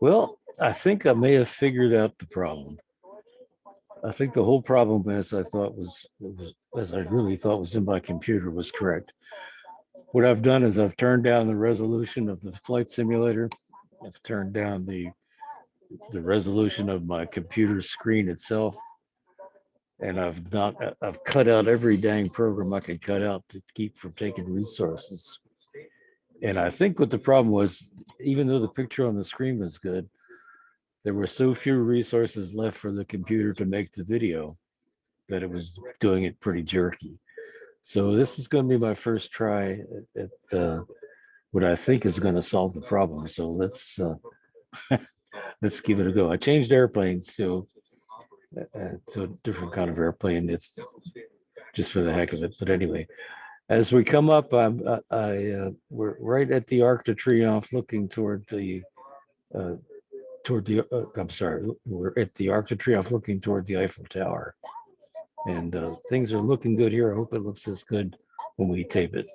Well, I think I may have figured out the problem. I think the whole problem, as I really thought was in my computer, was correct. What I've done is I've turned down the resolution of the flight simulator. I've turned down the resolution of my computer screen itself, and I've cut out every dang program I could cut out to keep from taking resources. And I think what the problem was, even though the picture on the screen was good, there were so few resources left for the computer to make the video that it was doing it pretty jerky. So this is going to be my first try at what I think is going to solve the problem. So let's give it a go. I changed airplanes to a different kind of airplane. It's just for the heck of it. But anyway, as we come up, we're right at the Arc de Triomphe, looking I'm sorry, we're at the Arc de Triomphe, looking toward the Eiffel Tower, and things are looking good here. I hope it looks as good when we tape it.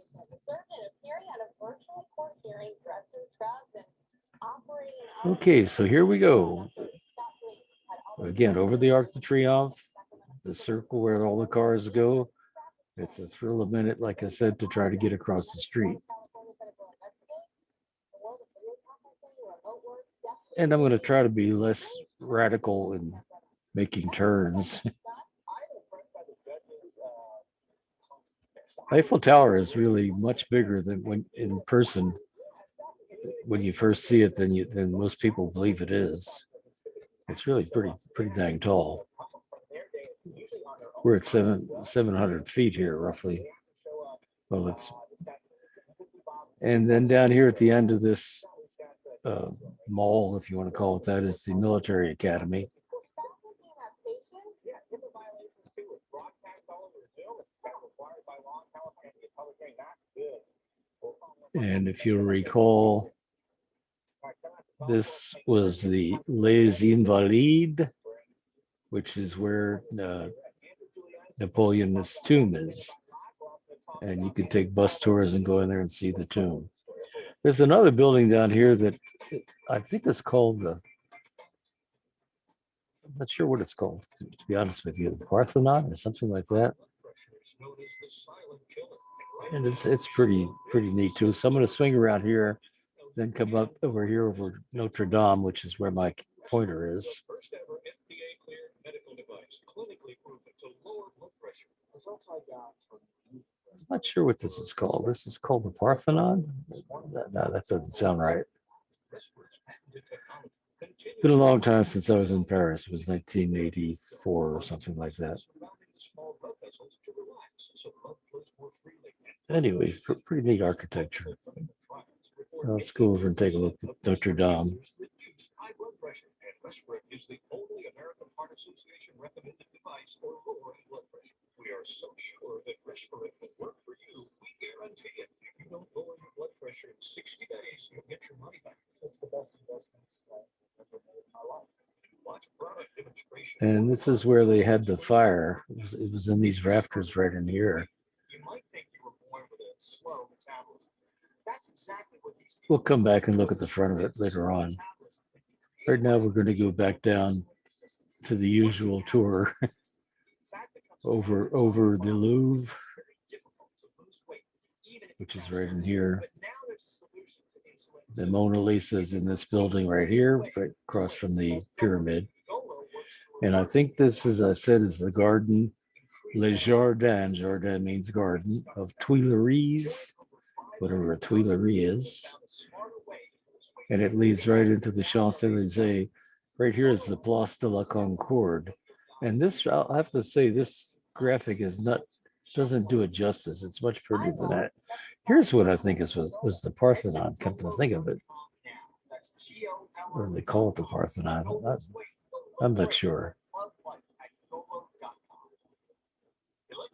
Okay, so here we go. Again, over the Arc de Triomphe, the circle where all the cars go. It's a thrill a minute, like I said, to try to get across the street. And I'm going to try to be less radical in making turns. Eiffel Tower is really much bigger than when in person. When you first see it, than most people believe it is. It's really pretty dang tall. We're at 700 feet here, roughly. Well, and then down here at the end of this mall, if you want to call it that, is the military academy. And if you recall, this was the Les Invalides, which is where Napoleon's tomb is. And you can take bus tours and go in there and see the tomb. There's another building down here that I think it's called I'm not sure what it's called, to be honest with you, the Parthenon or something like that. And it's pretty neat too. So I'm going to swing around here, then come up over here over Notre Dame, which is where my pointer is. I'm not sure what this is called. This is called the Parthenon? No, that doesn't sound right. It's been a long time since I was in Paris. It was 1984 or something like that. Anyway, pretty neat architecture. Let's go over and take a look at Notre Dame. We are so sure that Respirin will work for you. We guarantee it. If you don't lower your blood pressure in 60 days, you'll get your money back. It's the best investments I've ever made in my life. Watch product demonstration. And this is where they had the fire. It was in these rafters right in here. You might think you were born with a slow metabolism. That's exactly what these people. We'll come back and look at the front of it later on. Right now, we're going to go back down to the usual tour. over the Louvre, which is right in here. The Mona Lisa is in this building right here, right across from the pyramid. And I think this, as I said, is the garden, Le Jardin. Jardin means garden, of Tuileries, whatever a Tuileries is. And it leads right into the Champs-Élysées. Right here is the Place de la Concorde. And this, I'll have to say, this graphic doesn't do it justice. It's much prettier than that. Here's what I think was the Parthenon, come to think of it. Or they call it the Parthenon. I'm not sure.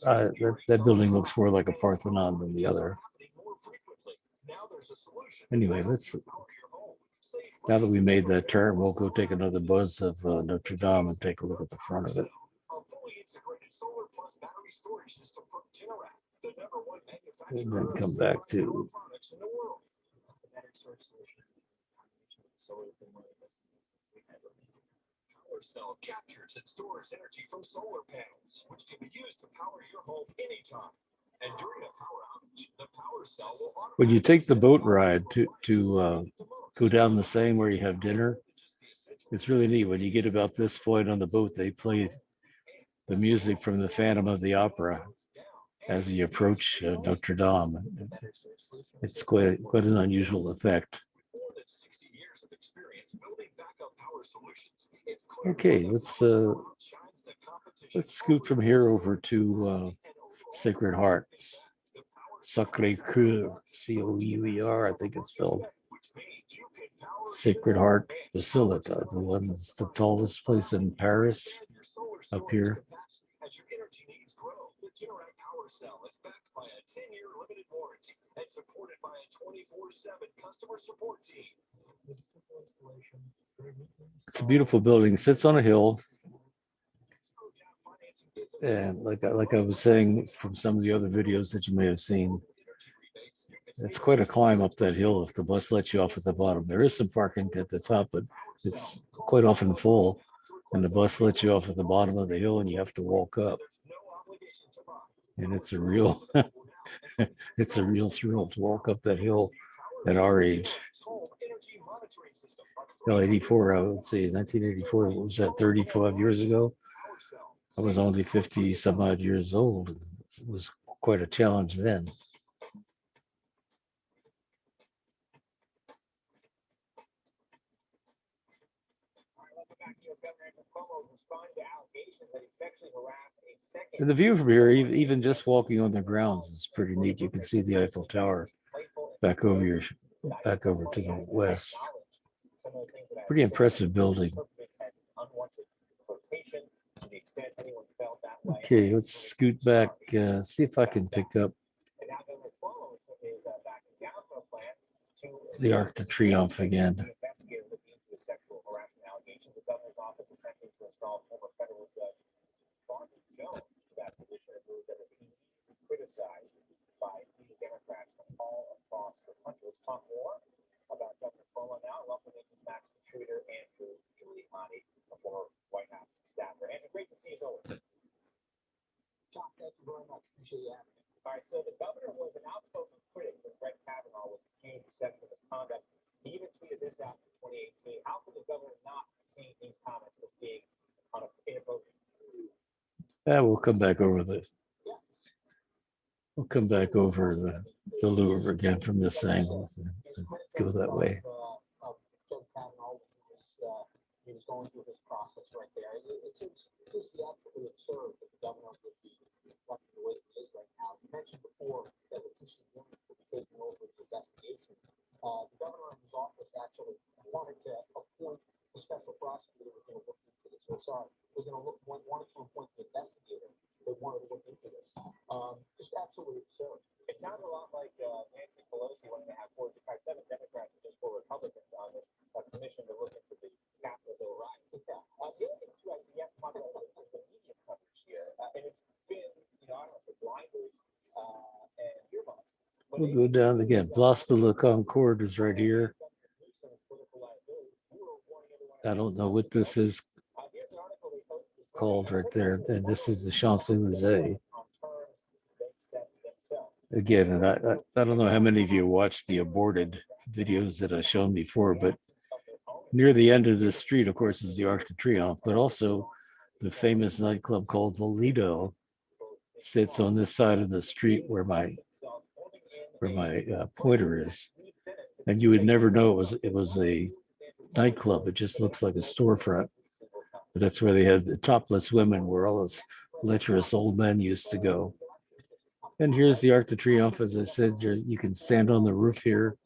That building looks more like a Parthenon than the other. Anyway, now that we made that turn, we'll go take another buzz of Notre Dame and take a look at the front of it. And then come back to Power cell captures and stores energy from solar panels, which can be used to power your home anytime. And during a power outage, the power cell will when you take the boat ride to go down the Seine where you have dinner, it's really neat. When you get about this point on the boat, they play the music from the Phantom of the Opera as you approach Notre Dame. It's quite an unusual effect. Okay, let's scoot from here over to Sacred Heart, Sacré Coeur, Couer, I think it's spelled. Sacred Heart Basilica, the one that's the tallest place in Paris, up here. As your energy needs grow, the Generac Power Cell is backed by a 10-year limited warranty and supported by a 24/7 customer support team. It's a beautiful building. It sits on a hill. And like I was saying from some of the other videos that you may have seen, it's quite a climb up that hill if the bus lets you off at the bottom. There is some parking at the top, but it's quite often full. And the bus lets you off at the bottom of the hill and you have to walk up. And it's a real it's a real thrill to walk up that hill at our age. Well, 84, let's see, 1984, what was that, 35 years ago? I was only 50 some odd years old. It was quite a challenge then. And the view from here, even just walking on the grounds, is pretty neat. You can see the Eiffel Tower back over to the west. Pretty impressive building. Okay, let's scoot back, see if I can pick up the Arc de Triomphe again. Criticized by leading Democrats from all across the country. Let's talk more about Governor Cuomo now. Welcome to Max contributor Andrew Giuliani, a former White House staffer. Andrew, great to see you as always. John, thank you very much. Appreciate you having me. All right, so the governor was an outspoken critic when Brett Kavanaugh was accused of sexual misconduct. He even tweeted this out in 2018. How could the governor not see these comments as being inappropriate? We'll come back over this. We'll come back over the Louvre again from this angle and go that way. He was going through his process right there. It seems absolutely absurd that the governor would be reflecting the way he is right now. You mentioned before that Letitia James would be taking over this investigation. The governor in his office actually wanted to appoint a special prosecutor who was going to look into this. Wanted to appoint the investigator that wanted to look into this. Just absolutely absurd. It sounded a lot like Nancy Pelosi wanting to have 457 Democrats and just 4 Republicans on this commission to look into the Capitol Hill riots. The other thing too, you have to talk about is the media coverage here, and it's been, I don't know, it's blinders and earmuffs. We'll go down again. Place de la Concorde is right here. I don't know what this is called right there, and this is the Champs-Élysées. Again, and I don't know how many of you watched the aborted videos that I've shown before, but near the end of the street, of course, is the Arc de Triomphe, but also the famous nightclub called the Lido sits on this side of the street where my pointer is, and you would never know it was a nightclub. It just looks like a storefront, but that's where they had the topless women, where all those lecherous old men used to go. And here's the Arc de Triomphe. As I said, you can stand on the roof here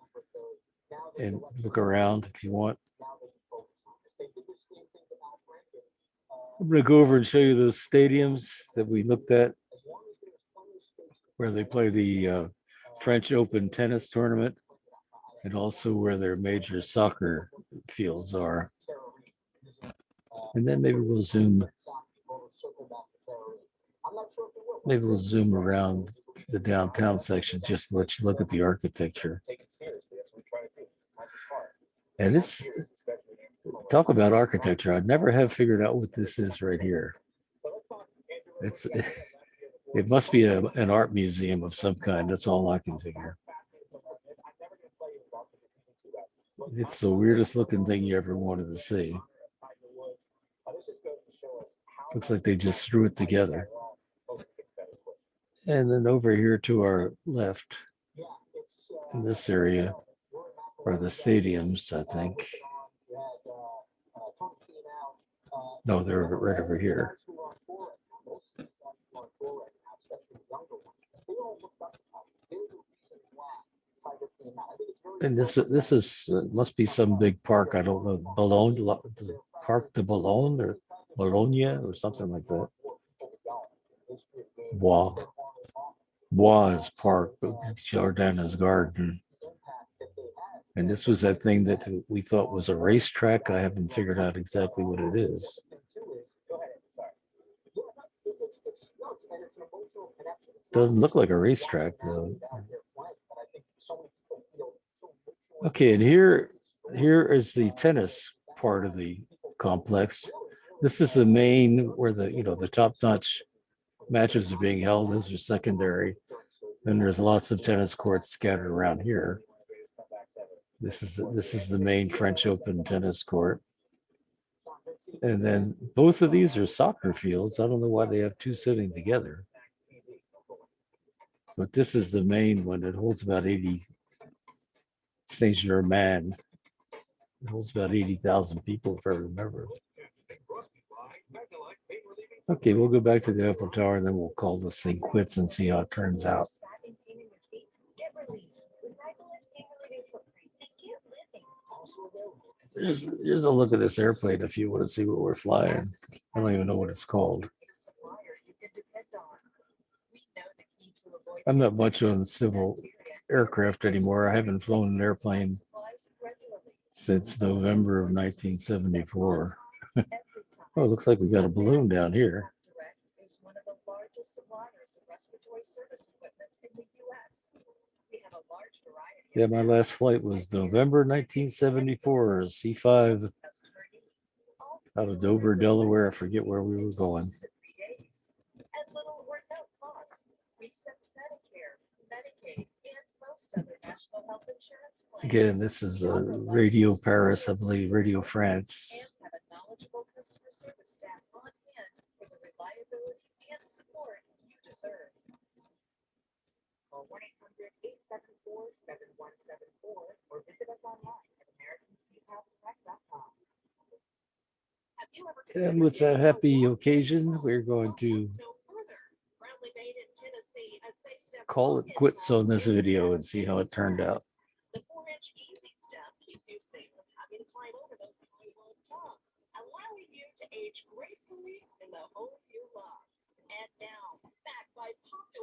and look around if you want. I'm going to go over and show you those stadiums that we looked at, where they play the French Open tennis tournament, and also where their major soccer fields are. And then maybe we'll zoom around the downtown section just to let you look at the architecture. And talk about architecture. I never have figured out what this is right here. It's it must be an art museum of some kind. That's all I can figure. It's the weirdest looking thing you ever wanted to see. Looks like they just threw it together. And then over here to our left, in this area, are the stadiums, I think. No, they're right over here. And this is must be some big park. I don't know, Bologna, the Parc de Bologna or Bologna or something like that. Bois, Bois is park, Jardin is garden. And this was that thing that we thought was a racetrack. I haven't figured out exactly what it is. Doesn't look like a racetrack though. Okay, and here is the tennis part of the complex. This is the main where the top-notch matches are being held. Those are secondary. Then there's lots of tennis courts scattered around here. This is the main French Open tennis court. And then both of these are soccer fields. I don't know why they have two sitting together. But this is the main one. It holds about 80, Saint Germain. It holds about 80,000 people, if I remember. Okay, we'll go back to the Eiffel Tower and then we'll call this thing quits and see how it turns out. Here's a look at this airplane if you want to see what we're flying. I don't even know what it's called. I'm not much on civil aircraft anymore. I haven't flown an airplane since November of 1974. Oh, it looks like we got a balloon down here. Yeah, my last flight was November 1974, C5 out of Dover, Delaware. I forget where we were going. Again, this is Radio Paris, I believe, Radio France. Call 1-800-874-7174 or visit us online at AmericanCPALConnect.com. And with that happy occasion, we're going to call it quits on this video and see how it turned out. The 4-inch easy step keeps you safe from having to climb over those high-wall tops, allowing you to age gracefully in the home you love. And now, back by popular